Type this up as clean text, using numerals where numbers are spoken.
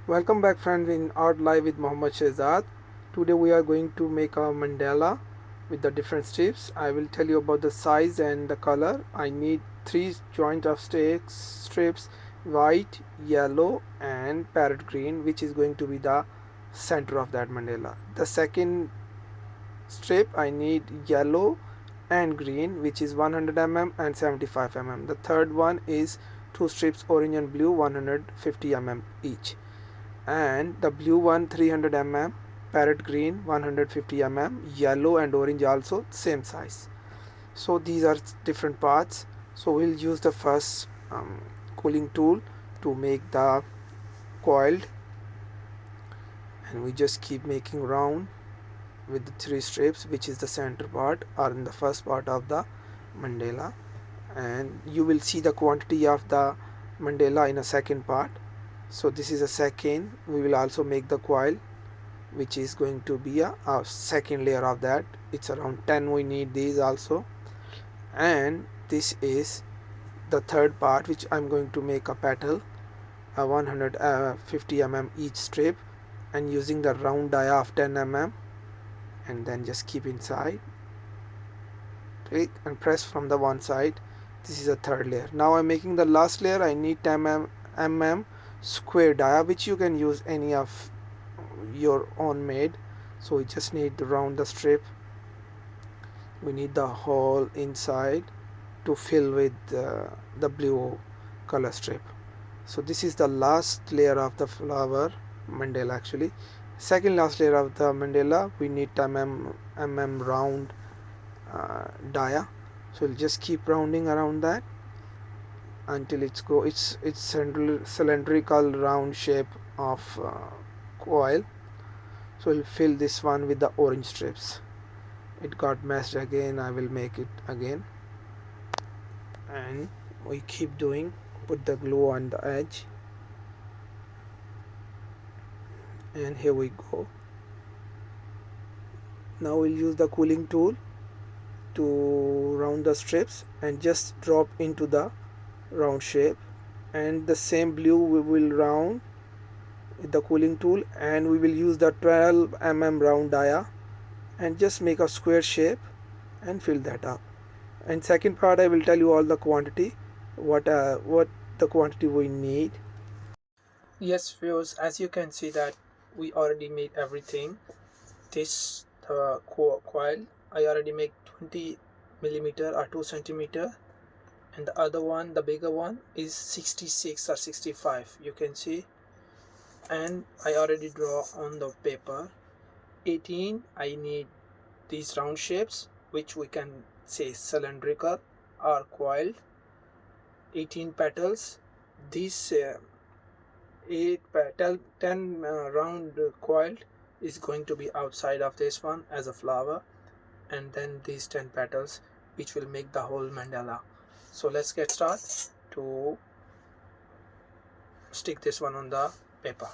Welcome back friends in Art Live with Mohammed Shehzad. Today we are going to make a mandala with the different strips. I will tell you about the size and the color. I need 3 joint of strips, white, yellow and parrot green, which is going to be the center of that mandala. The second strip I need yellow and green, which is 100 mm and 75 mm. The third one is 2 strips orange and blue, 150 mm each, and the blue one 300 mm, parrot green 150 mm, yellow and orange also same size. So these are different parts. So we'll use the first cooling tool to make the coiled, and we just keep making round with the 3 strips, which is the center part or in the first part of the mandala, and you will see the quantity of the mandala in a second part. So this is a second. We will also make the coil, which is going to be a second layer of that. It's around 10 we need these also, and this is the third part, which I'm going to make a petal, a 150 mm each strip, and using the round die of 10 mm, and then just keep inside, click and press from the one side. This is a third layer. Now I'm making the last layer. I need 10 mm square die, which you can use any of your own made. So we just need to round the strip. We need the hole inside to fill with the blue color strip. So this is the last layer of the flower mandala. Actually, second last layer of the mandala, we need 10 mm round dia. So we'll just keep rounding around that until it's cylindrical round shape of coil. So we'll fill this one with the orange strips. It got messed again. I will make it again, and we keep doing. Put the glue on the edge, and here we go. Now we'll use the cooling tool to round the strips and just drop into the round shape, and the same blue we will round with the cooling tool, and we will use the 12 mm round dia and just make a square shape and fill that up. And second part I will tell you all the quantity, what the quantity we need. Yes viewers, as you can see that we already made everything. This coil I already make 20 millimeter or 2 centimeter, and the other one, the bigger one, is 66 or 65, you can see, and I already draw on the paper. 18 I need these round shapes, which we can say cylindrical or coiled. 18 petals. These 10 round coiled is going to be outside of this one as a flower, and then these 10 petals, which will make the whole mandala. So let's get started to stick this one on the paper.